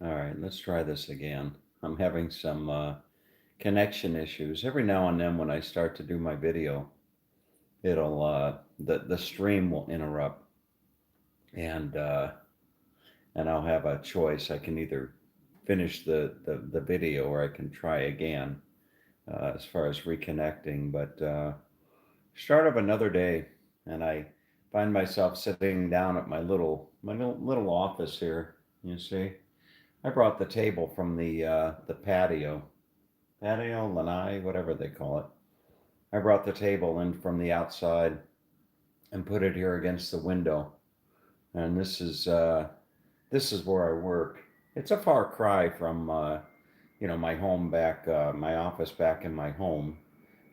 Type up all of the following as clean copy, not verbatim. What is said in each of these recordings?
All right, let's try this again. I'm having some connection issues. Every now and then when I start to do my video, it'll the stream will interrupt and and I'll have a choice. I can either finish the video or I can try again as far as reconnecting. But start of another day, and I find myself sitting down at my little office here. You see, I brought the table from the patio lanai, whatever they call it. I brought the table in from the outside and put it here against the window, and this is where I work. It's a far cry from my home back, my office back in my home.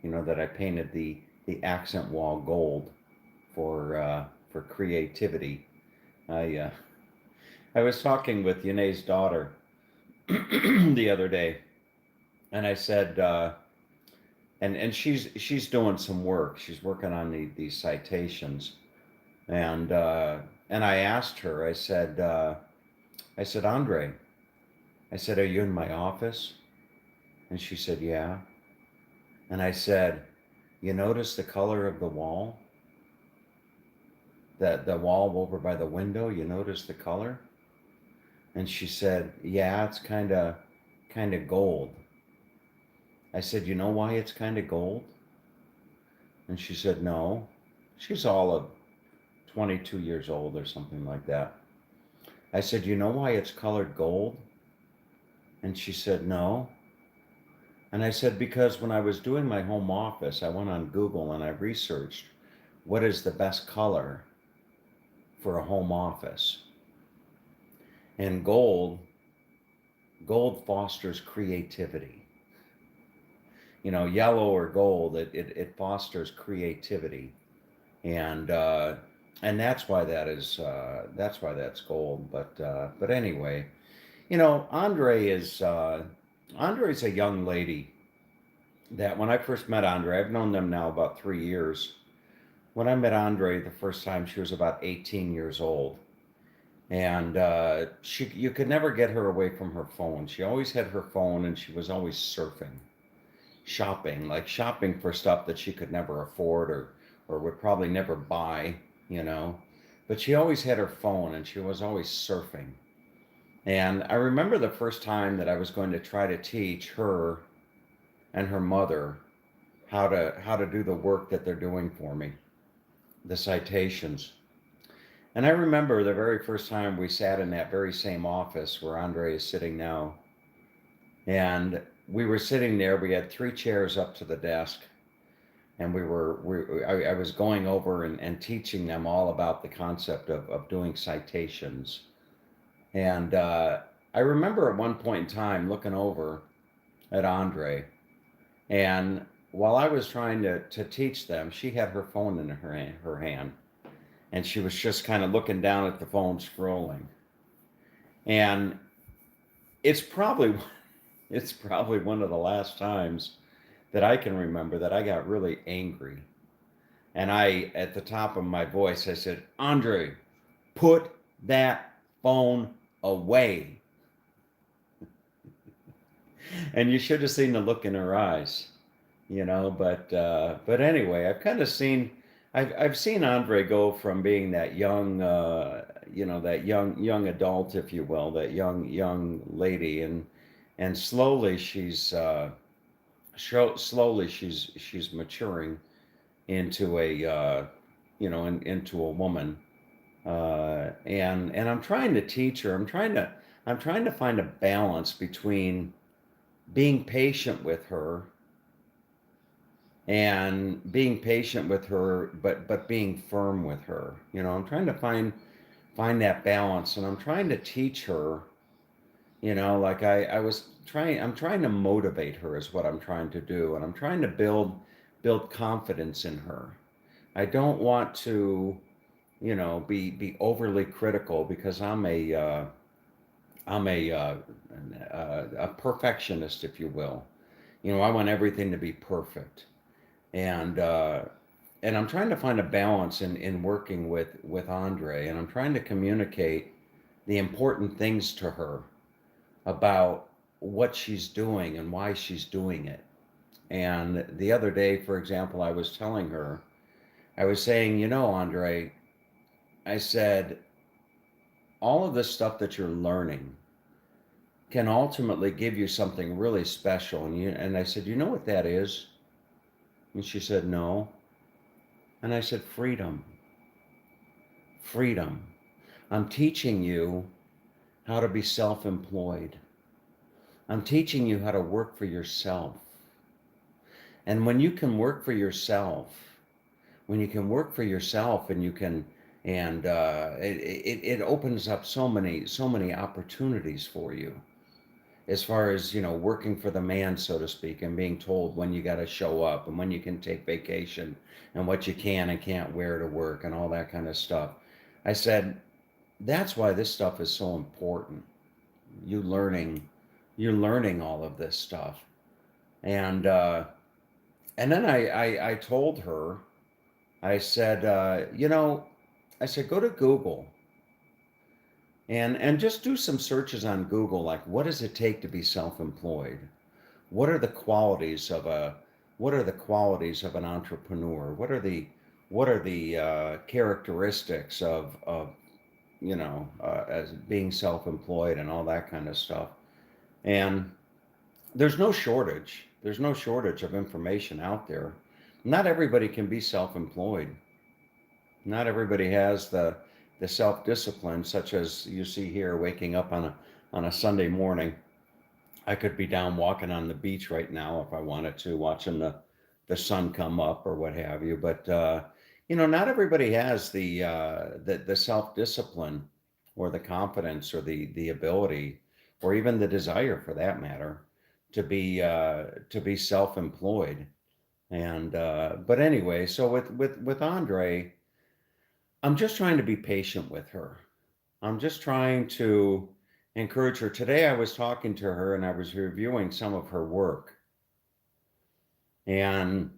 That I painted the accent wall gold for creativity. I I was talking with Yane's daughter the other day, and I said, and she's doing some work. She's working on these citations, and and I asked her. I said, Andre, I said, are you in my office? And she said, yeah. And I said, you notice the color of the wall? The wall over by the window, you notice the color? And she said, yeah, it's kind of gold. I said, you know why it's kind of gold? And she said, no. She's all of 22 years old or something like that. I said, you know why it's colored gold? And she said, no. And I said, because when I was doing my home office, I went on Google and I researched what is the best color for a home office. And gold fosters creativity. Yellow or gold, it fosters creativity. And that's why that's why that's gold. But anyway, Andre's a young lady that when I first met Andre, I've known them now about 3 years. When I met Andre the first time, she was about 18 years old, and you could never get her away from her phone. She always had her phone, and she was always surfing, shopping, like shopping for stuff that she could never afford or would probably never buy, you know. But she always had her phone, and she was always surfing. And I remember the first time that I was going to try to teach her and her mother how to do the work that they're doing for me, the citations. And I remember the very first time we sat in that very same office where Andre is sitting now. And we were sitting there, we had three chairs up to the desk, and I was going over and teaching them all about the concept of doing citations. And I remember at one point in time looking over at Andre, and while I was trying to teach them, she had her phone in her hand, and she was just kind of looking down at the phone, scrolling. And it's probably it's probably one of the last times that I can remember that I got really angry. And at the top of my voice, I said, Andre, put that phone away. And you should have seen the look in her eyes, but anyway, I've seen Andre go from being that young, that young adult, if you will, that young lady, and slowly she's maturing into into a woman, and I'm trying to teach her. I'm trying to find a balance between being patient with her but being firm with her. I'm trying to find that balance, and I'm trying to teach her. Like I'm trying to motivate her is what I'm trying to do, and I'm trying to build confidence in her. I don't want to, be overly critical because I'm a perfectionist, if you will. I want everything to be perfect, and I'm trying to find a balance in working with Andre, and I'm trying to communicate the important things to her, about what she's doing and why she's doing it. And the other day, for example, I was telling her, I was saying, Andre, I said, all of this stuff that you're learning can ultimately give you something really special. And I said, you know what that is? And she said, no. And I said, freedom. Freedom. I'm teaching you how to be self employed. I'm teaching you how to work for yourself. And when you can work for yourself, when you can work for yourself and you can, and it opens up so many opportunities for you as far as, working for the man, so to speak, and being told when you got to show up and when you can take vacation and what you can and can't wear to work and all that kind of stuff. I said, that's why this stuff is so important. You learning, you're learning all of this stuff. And, and then I told her, I said, I said, go to Google and just do some searches on Google, like what does it take to be self-employed? What are the qualities of a what are the qualities of an entrepreneur? What are the characteristics of as being self-employed and all that kind of stuff? And there's no shortage. There's no shortage of information out there. Not everybody can be self-employed. Not everybody has the self-discipline, such as you see here, waking up on a Sunday morning. I could be down walking on the beach right now if I wanted to, watching the sun come up or what have you. But not everybody has the self-discipline or the confidence or the ability or even the desire, for that matter, to be self-employed. And but anyway, so with Andre, I'm just trying to be patient with her. I'm just trying to encourage her. Today I was talking to her and I was reviewing some of her work. And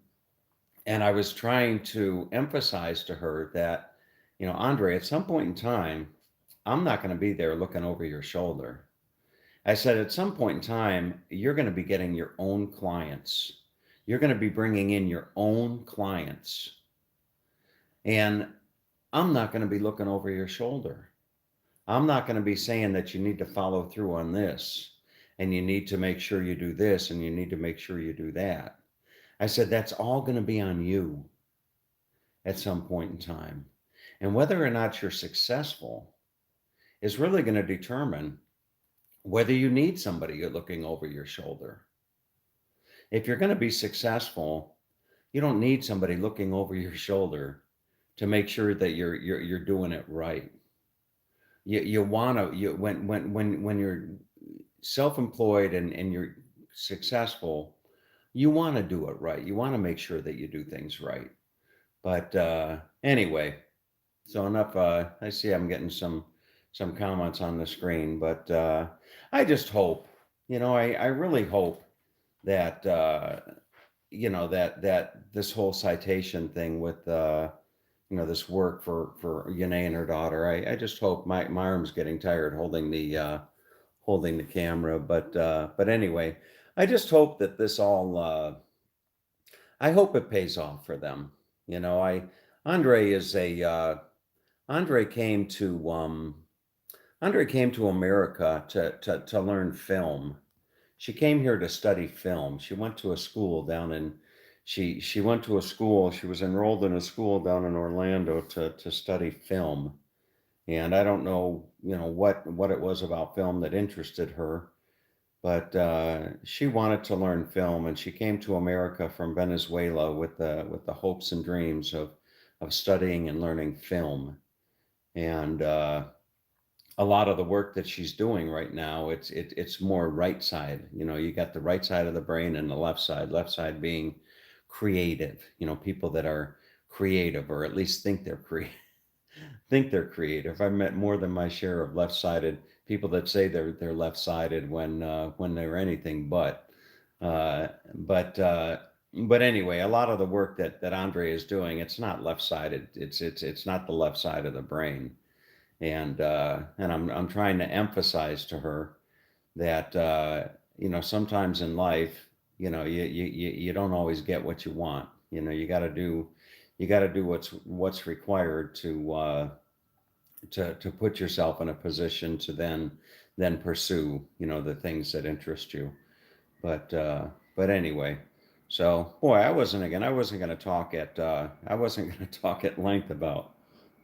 I was trying to emphasize to her that, Andre, at some point in time, I'm not going to be there looking over your shoulder. I said, at some point in time, you're going to be getting your own clients. You're going to be bringing in your own clients. And I'm not going to be looking over your shoulder. I'm not going to be saying that you need to follow through on this and you need to make sure you do this and you need to make sure you do that. I said, that's all going to be on you at some point in time. And whether or not you're successful is really going to determine whether you need somebody looking over your shoulder. If you're going to be successful, you don't need somebody looking over your shoulder to make sure that you're doing it right. You want to, when you're self-employed and you're successful, you want to do it right. You want to make sure that you do things right. But anyway, so enough. I see I'm getting some comments on the screen, but I just hope, I really hope that that this whole citation thing with this work for Yanae and her daughter. I just hope my arm's getting tired holding the camera, but anyway, I just hope that this all I hope it pays off for them. I Andre is a Andre came to Andre came to America to learn film. She came here to study film. She went to a school down in she went to a school. She was enrolled in a school down in Orlando to study film. And I don't know, what it was about film that interested her, but she wanted to learn film, and she came to America from Venezuela with the hopes and dreams of studying and learning film. And a lot of the work that she's doing right now, it's more right side. You got the right side of the brain and the left side being creative. People that are creative, or at least think they're creative. I've met more than my share of left-sided people that say they're left-sided when they're anything but. Uh, but uh, but anyway, a lot of the work that Andre is doing, it's not left-sided. It's not the left side of the brain. And I'm trying to emphasize to her that sometimes in life, you don't always get what you want. You got to do what's required to put yourself in a position to then pursue the things that interest you. But anyway, so boy, I wasn't going to talk at length about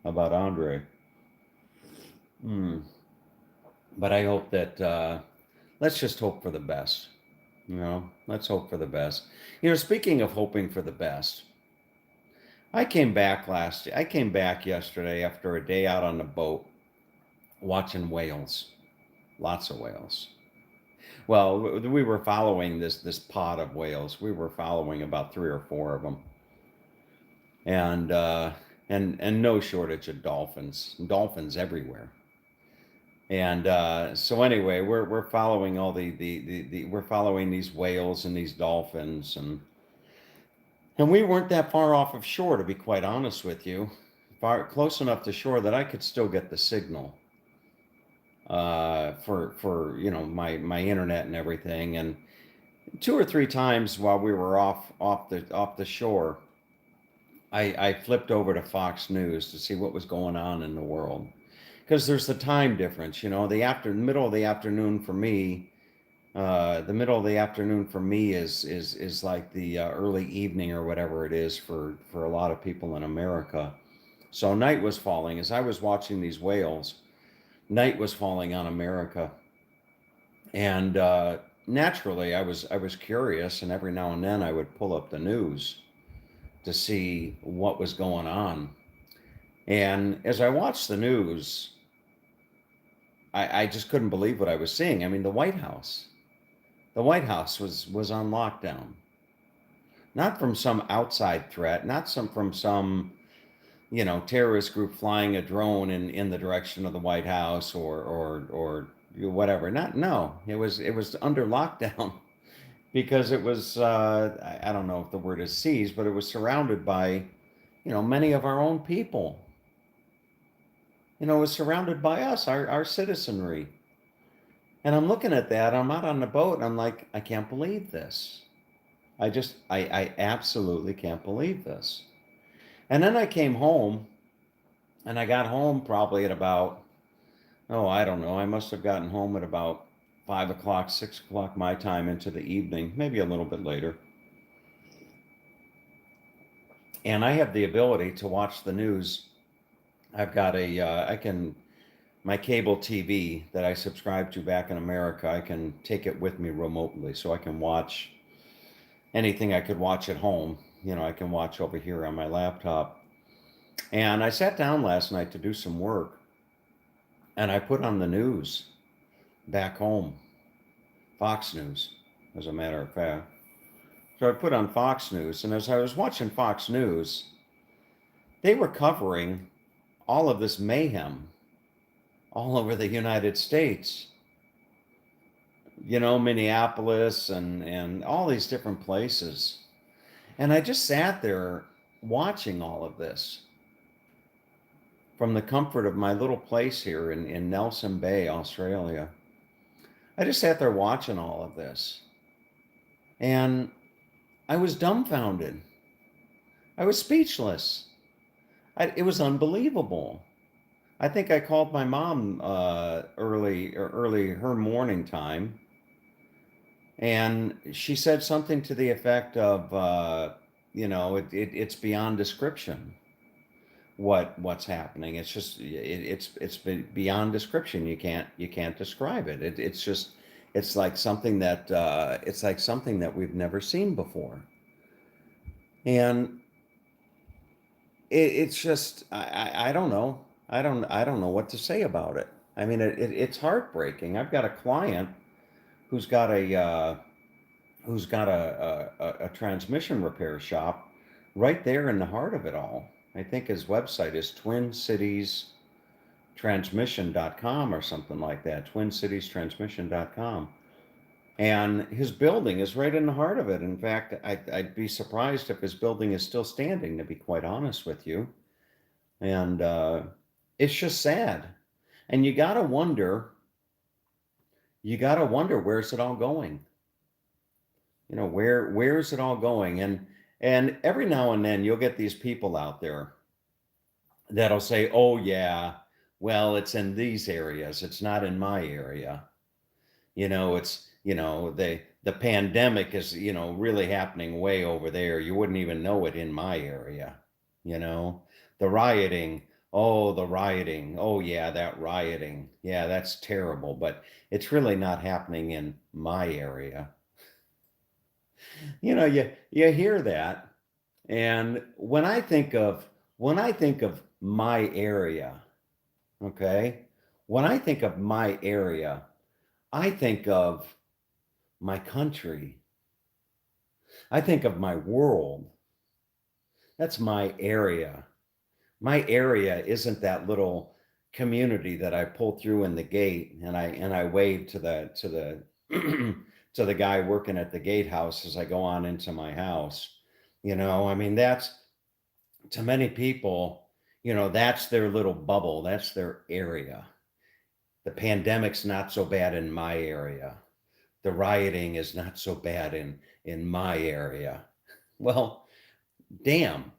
Andre. Hmm. But I hope that let's just hope for the best. Let's hope for the best. Speaking of hoping for the best, I came back yesterday after a day out on the boat watching whales, lots of whales. Well, we were following this pod of whales. We were following about three or four of them, and and no shortage of dolphins everywhere. And so anyway, we're following all we're following these whales and these dolphins, and we weren't that far off of shore, to be quite honest with you, far close enough to shore that I could still get the signal for my internet and everything. And two or three times while we were off the shore, I flipped over to Fox News to see what was going on in the world, because there's the time difference. Middle of the afternoon for me. The middle of the afternoon for me is like the early evening or whatever it is for a lot of people in America. So night was falling as I was watching these whales. Night was falling on America, and naturally, I was curious, and every now and then I would pull up the news to see what was going on. And as I watched the news, I just couldn't believe what I was seeing. I mean, the White House was on lockdown, not from some outside threat, not from some terrorist group flying a drone in the direction of the White House or whatever. Not no, it was under lockdown because it was I don't know if the word is seized, but it was surrounded by many of our own people. It was surrounded by us, our citizenry. And I'm looking at that. I'm out on the boat, and I'm like, I can't believe this. I absolutely can't believe this. And then I came home, and I got home probably at about, oh, I don't know. I must have gotten home at about 5 o'clock, 6 o'clock my time into the evening, maybe a little bit later. And I have the ability to watch the news. I've got my cable TV that I subscribe to back in America, I can take it with me remotely, so I can watch anything I could watch at home. I can watch over here on my laptop. And I sat down last night to do some work, and I put on the news back home, Fox News, as a matter of fact. So I put on Fox News, and as I was watching Fox News, they were covering all of this mayhem all over the United States. Minneapolis and all these different places. And I just sat there watching all of this from the comfort of my little place here in Nelson Bay, Australia. I just sat there watching all of this. And I was dumbfounded. I was speechless. It was unbelievable. I think I called my mom early her morning time, and she said something to the effect of, it's beyond description what's happening. It's just it's beyond description. You can't describe it. It's just it's like something that we've never seen before, and it's just I don't know. I don't know what to say about it. I mean, it's heartbreaking. I've got a client who's got a transmission repair shop right there in the heart of it all. I think his website is twincitiestransmission.com or something like that, twincitiestransmission.com. And his building is right in the heart of it. In fact, I'd be surprised if his building is still standing, to be quite honest with you. And it's just sad. And you got to wonder, you got to wonder, where's it all going? Where's it all going? And every now and then you'll get these people out there that'll say, "Oh yeah, well, it's in these areas. It's not in my area." It's, the pandemic is, really happening way over there. You wouldn't even know it in my area. You know, the rioting. Oh, the rioting. Oh yeah, that rioting. Yeah, that's terrible, but it's really not happening in my area. You hear that. And when I think of my area, okay? When I think of my area, I think of my country. I think of my world. That's my area. My area isn't that little community that I pull through in the gate and I wave to the to the guy working at the gatehouse as I go on into my house. I mean, that's, to many people, that's their little bubble, that's their area. The pandemic's not so bad in my area. The rioting is not so bad in my area. Well, damn.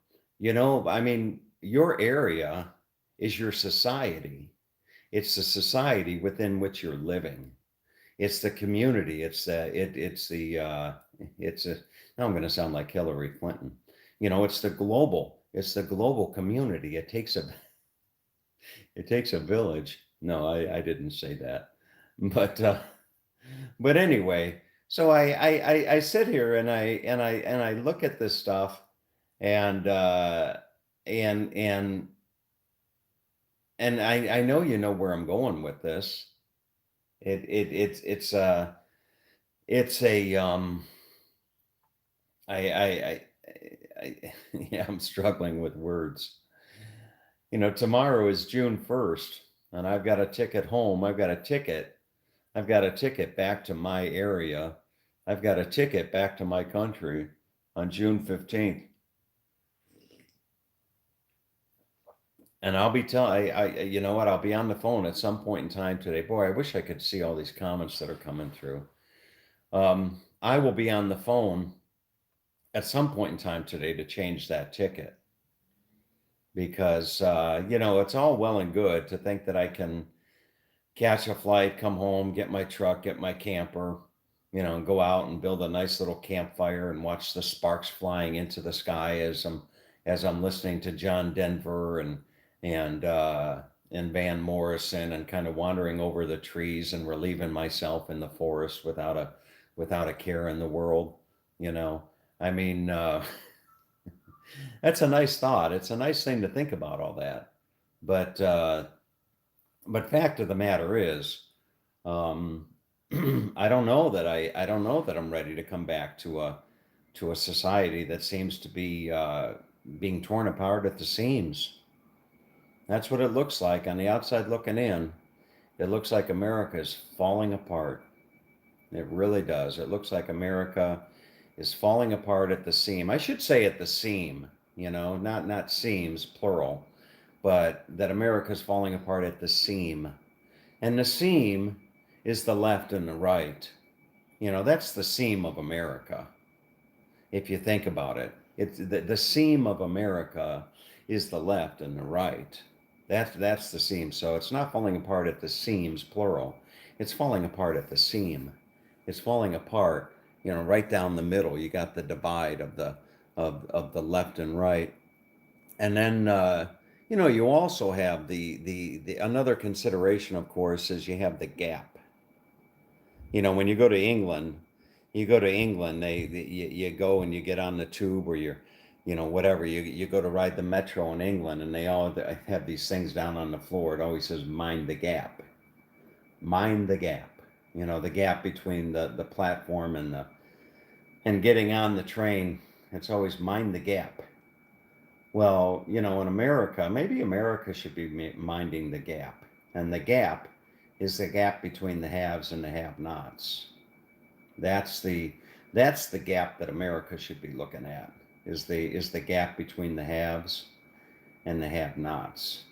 I mean, your area is your society. It's the society within which you're living. It's the community. It's a now I'm going to sound like Hillary Clinton. It's the global community. It takes a village. No, I didn't say that. But anyway, so I sit here and I look at this stuff, and and and and I know you know where I'm going with this. It's a I yeah, I'm struggling with words. Tomorrow is June 1st, and I've got a ticket home. I've got a ticket back to my area. I've got a ticket back to my country on June 15th. And I'll be telling, you know what? I'll be on the phone at some point in time today. Boy, I wish I could see all these comments that are coming through. I will be on the phone at some point in time today to change that ticket, because, it's all well and good to think that I can catch a flight, come home, get my truck, get my camper, and go out and build a nice little campfire and watch the sparks flying into the sky as I'm listening to John Denver and Van Morrison, and kind of wandering over the trees and relieving myself in the forest without a care in the world. You know, I mean, that's a nice thought. It's a nice thing to think about all that, but fact of the matter is, um, I don't know that I'm ready to come back to a society that seems to be being torn apart at the seams. That's what it looks like on the outside looking in. It looks like America is falling apart. It really does. It looks like America is falling apart at the seam. I should say at the seam, not seams, plural, but that America is falling apart at the seam. And the seam is the left and the right. That's the seam of America. If you think about it, it's the seam of America is the left and the right. That's the seam. So it's not falling apart at the seams, plural. It's falling apart at the seam. It's falling apart, right down the middle. You got the divide of the left and right. And then, you also have the another consideration, of course, is you have the gap. When you go to England, you go and you get on the tube, or whatever, you go to ride the metro in England, and they all have these things down on the floor. It always says, mind the gap, mind the gap. The gap between the platform and getting on the train. It's always mind the gap. Well, in America, maybe America should be minding the gap. And the gap is the gap between the haves and the have-nots. That's the that's the gap that America should be looking at. Is the gap between the haves and the have-nots.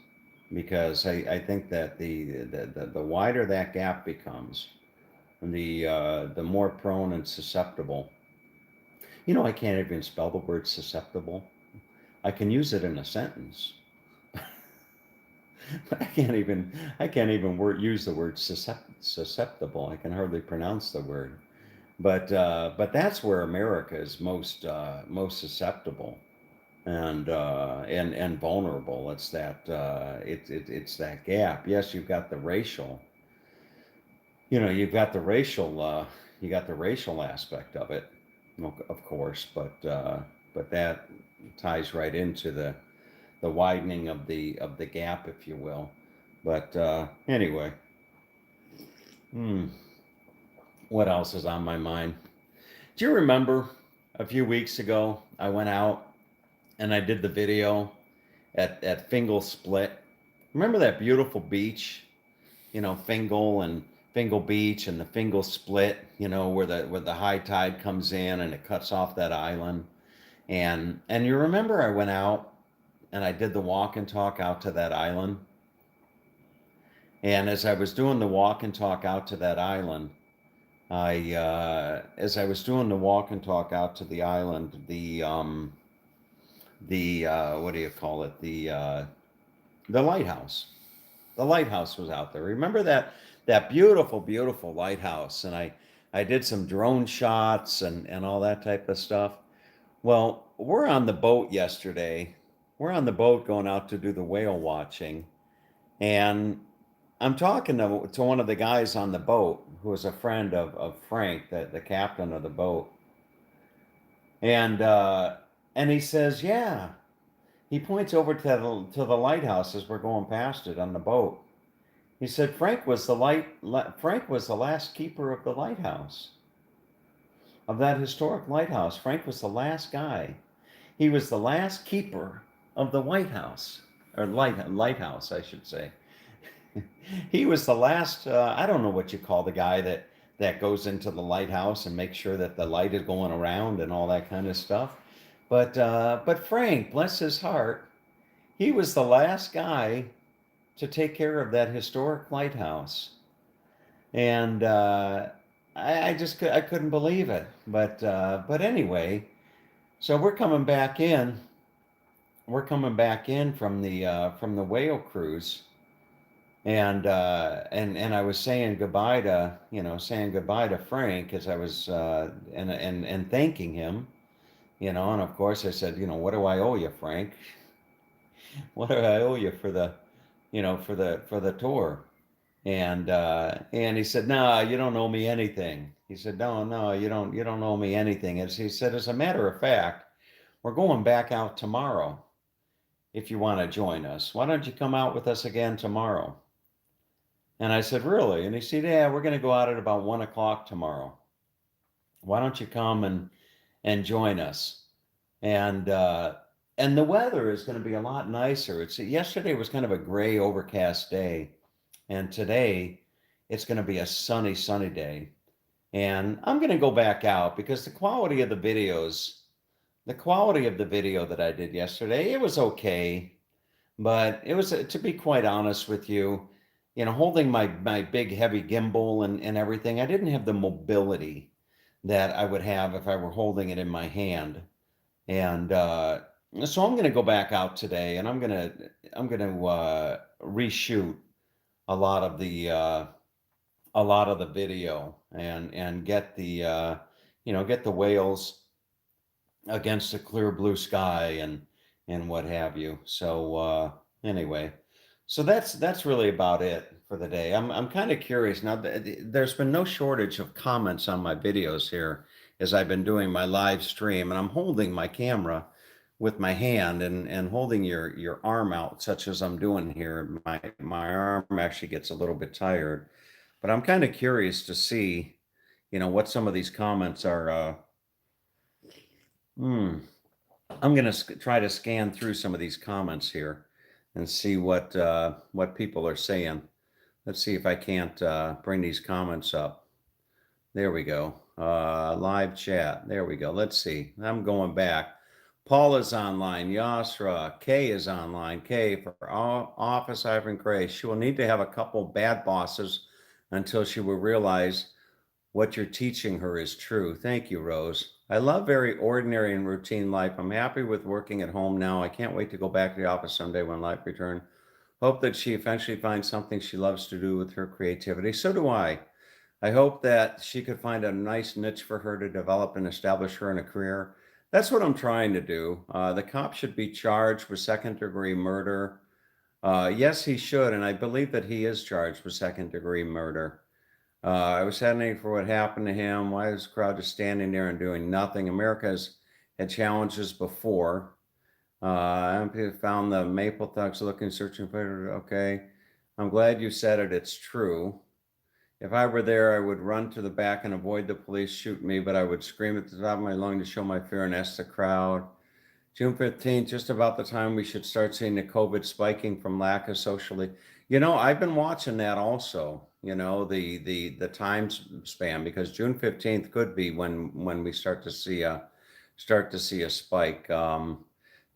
Because I think that the wider that gap becomes, the more prone and susceptible. I can't even spell the word susceptible. I can use it in a sentence, but I can't even use the word susceptible. I can hardly pronounce the word. But that's where America is most susceptible and vulnerable. It's that gap. Yes, you've got the racial aspect of it, of course, but that ties right into the widening of the gap, if you will. But anyway, hmm, what else is on my mind? Do you remember a few weeks ago I went out and I did the video at Fingal Split? Remember that beautiful beach, Fingal and Fingal Beach and the Fingal Split, where the high tide comes in and it cuts off that island. And you remember I went out and I did the walk and talk out to that island. And as I was doing the walk and talk out to that island, as I was doing the walk and talk out to the island, the what do you call it? The lighthouse. The lighthouse was out there. Remember that beautiful, beautiful lighthouse? And I did some drone shots and all that type of stuff. Well, we're on the boat yesterday. We're on the boat going out to do the whale watching, and I'm talking to one of the guys on the boat who is a friend of Frank, the captain of the boat, and and he says, "Yeah." He points over to the lighthouse as we're going past it on the boat. He said Frank was the last keeper of the lighthouse, of that historic lighthouse. Frank was the last guy. He was the last keeper of the White House, or lighthouse, I should say. He was the last. I don't know what you call the guy that goes into the lighthouse and makes sure that the light is going around and all that kind of stuff. But Frank, bless his heart, he was the last guy to take care of that historic lighthouse, and I couldn't believe it. But anyway, so we're coming back in. We're coming back in from the whale cruise, and I was saying goodbye to Frank as I was and thanking him, and of course I said, what do I owe you, Frank? What do I owe you for the tour? And he said, no, you don't owe me anything. He said, no, no, you don't owe me anything. He said, as a matter of fact, we're going back out tomorrow. If you want to join us, why don't you come out with us again tomorrow? And I said, really? And he said, yeah, we're going to go out at about 1 o'clock tomorrow. Why don't you come and join us? And and the weather is going to be a lot nicer. Yesterday was kind of a gray, overcast day, and today it's going to be a sunny, sunny day. And I'm going to go back out because the quality of the video that I did yesterday, it was okay, but it was, to be quite honest with you, holding my big heavy gimbal and everything, I didn't have the mobility that I would have if I were holding it in my hand. And so I'm going to go back out today, and I'm going to reshoot a lot of the video and get the whales against a clear blue sky and what have you. So anyway, so that's really about it for the day. I'm kind of curious now. There's been no shortage of comments on my videos here as I've been doing my live stream, and I'm holding my camera with my hand and holding your arm out, such as I'm doing here. My arm actually gets a little bit tired, but I'm kind of curious to see, what some of these comments are. Hmm. I'm going to try to scan through some of these comments here and see what people are saying. Let's see if I can't bring these comments up. There we go. Live chat. There we go. Let's see. I'm going back. Paul is online. Yasra. Kay is online. Kay for Office Ivan Gray. She will need to have a couple bad bosses until she will realize what you're teaching her is true. Thank you, Rose. I love very ordinary and routine life. I'm happy with working at home now. I can't wait to go back to the office someday when life returns. Hope that she eventually finds something she loves to do with her creativity. So do I. I hope that she could find a nice niche for her to develop and establish her in a career. That's what I'm trying to do. The cop should be charged with second-degree murder. Yes, he should, and I believe that he is charged with second-degree murder. I was saddened for what happened to him. Why is the crowd just standing there and doing nothing? America's had challenges before. I found the Maple Thugs looking, searching for. Okay, I'm glad you said it. It's true. If I were there, I would run to the back and avoid the police shooting me, but I would scream at the top of my lung to show my fear and ask the crowd. June 15th, just about the time we should start seeing the COVID spiking from lack of socially. I've been watching that also, the time span, because June 15th could be when we start to see a spike.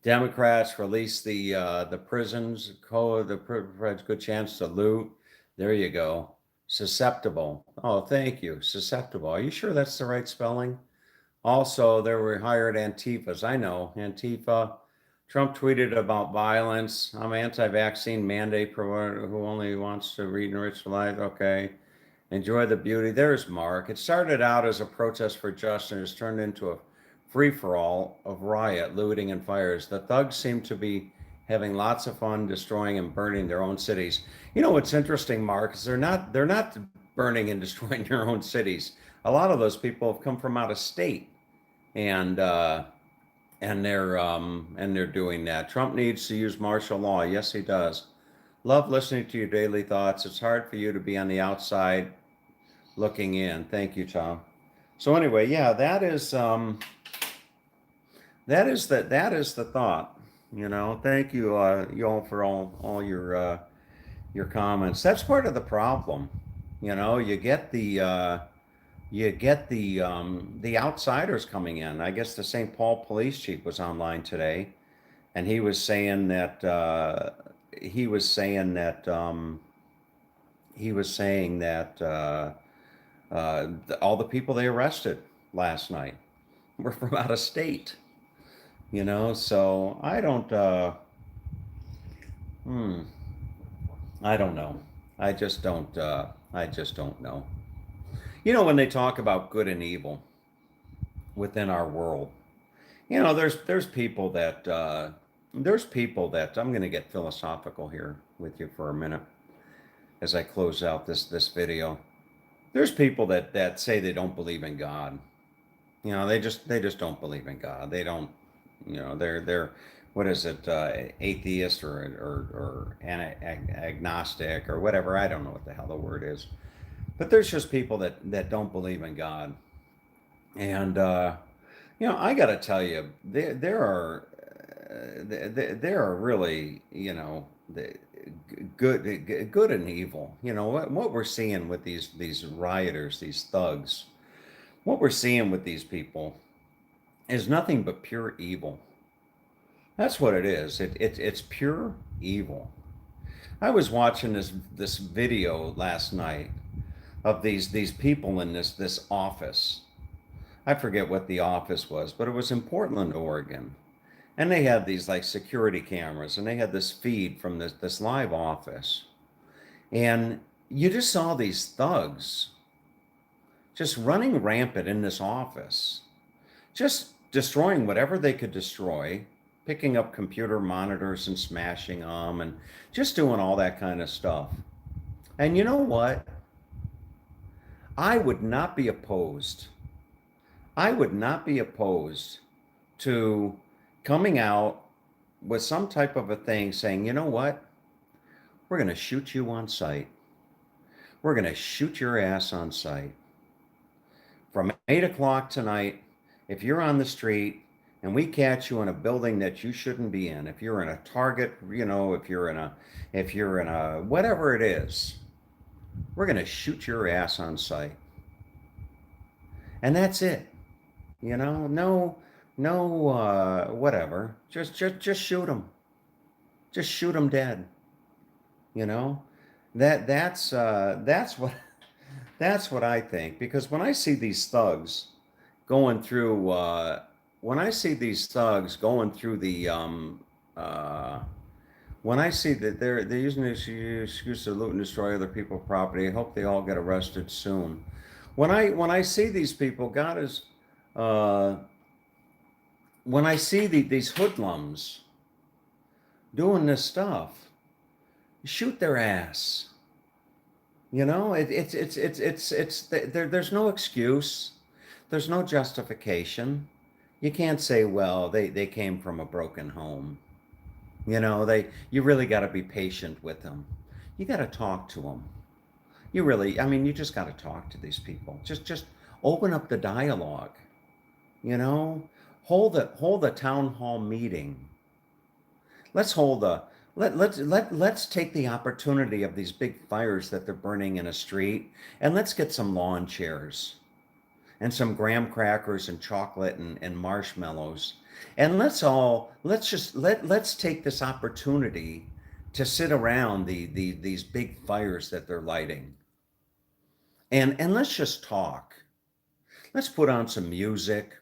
Democrats release the prisons code, good chance to loot. There you go. Susceptible. Oh, thank you. Susceptible. Are you sure that's the right spelling? Also, there were hired Antifas. I know, Antifa. Trump tweeted about violence. I'm anti-vaccine mandate provider who only wants to read and enrich life. Okay. Enjoy the beauty. There's Mark. It started out as a protest for justice and has turned into a free-for-all of riot, looting, and fires. The thugs seem to be having lots of fun destroying and burning their own cities. What's interesting, Mark, is they're not burning and destroying their own cities. A lot of those people have come from out of state, and they're doing that. Trump needs to use martial law. Yes, he does. Love listening to your daily thoughts. It's hard for you to be on the outside looking in. Thank you, Tom. So anyway, yeah, that is the thought. Thank you, y'all, for all your comments. That's part of the problem. You get the outsiders coming in. I guess the St. Paul police chief was online today, and he was saying that all the people they arrested last night were from out of state. So I don't know. I just don't know. When they talk about good and evil within our world, there's people that I'm going to get philosophical here with you for a minute as I close out this video. There's people that say they don't believe in God. They just don't believe in God. They don't. They're what is it? Atheist or agnostic or whatever. I don't know what the hell the word is. But there's just people that don't believe in God, and I got to tell you, there are really the good and evil. What we're seeing with these rioters, these thugs, what we're seeing with these people is nothing but pure evil. That's what it is. It's pure evil. I was watching this video last night of these people in this office. I forget what the office was, but it was in Portland, Oregon. And they had these like security cameras, and they had this feed from this live office. And you just saw these thugs just running rampant in this office, just destroying whatever they could destroy, picking up computer monitors and smashing them, and just doing all that kind of stuff. And you know what? I would not be opposed. I would not be opposed to coming out with some type of a thing saying, you know what? We're going to shoot you on sight. We're going to shoot your ass on sight. From 8 o'clock tonight, if you're on the street and we catch you in a building that you shouldn't be in, if you're in a Target, if you're in a whatever it is, we're going to shoot your ass on sight. And that's it. No, whatever. Just shoot them. Just shoot them dead. That's what That's what I think. Because when I see these thugs going through, when I see these thugs going through uh, when I see that they're using this excuse to loot and destroy other people's property, I hope they all get arrested soon. When I see these people, God is, uh, when I see these hoodlums doing this stuff, shoot their ass. You know, there's no excuse. There's no justification. You can't say, well, they came from a broken home. You really got to be patient with them. You got to talk to them. I mean, you just got to talk to these people. Just open up the dialogue, you know? Hold a town hall meeting. Let's hold a let's take the opportunity of these big fires that they're burning in a street, and let's get some lawn chairs and some graham crackers and chocolate and marshmallows, and let's take this opportunity to sit around these big fires that they're lighting, and let's just talk. Let's put on some music.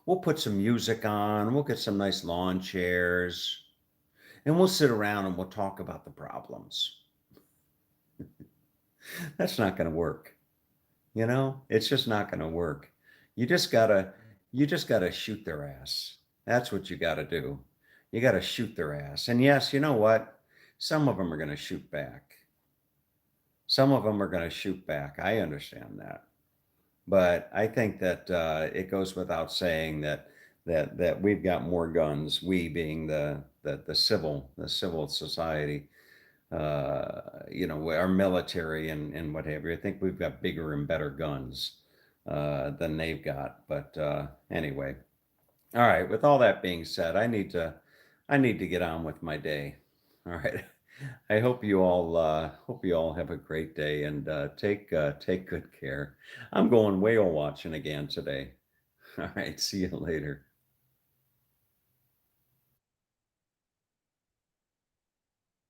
We'll put some music on. We'll get some nice lawn chairs, and we'll sit around and we'll talk about the problems. That's not going to work. It's just not going to work. You just gotta, you just gotta shoot their ass. That's what you gotta do. You gotta shoot their ass. And yes, you know what? Some of them are going to shoot back. Some of them are going to shoot back. I understand that. But I think that it goes without saying that we've got more guns. We being the civil society, our military and what have you. I think we've got bigger and better guns than they've got. But anyway, all right. With all that being said, I need to get on with my day. All right. I hope you all have a great day and take good care. I'm going whale watching again today. All right. See you later.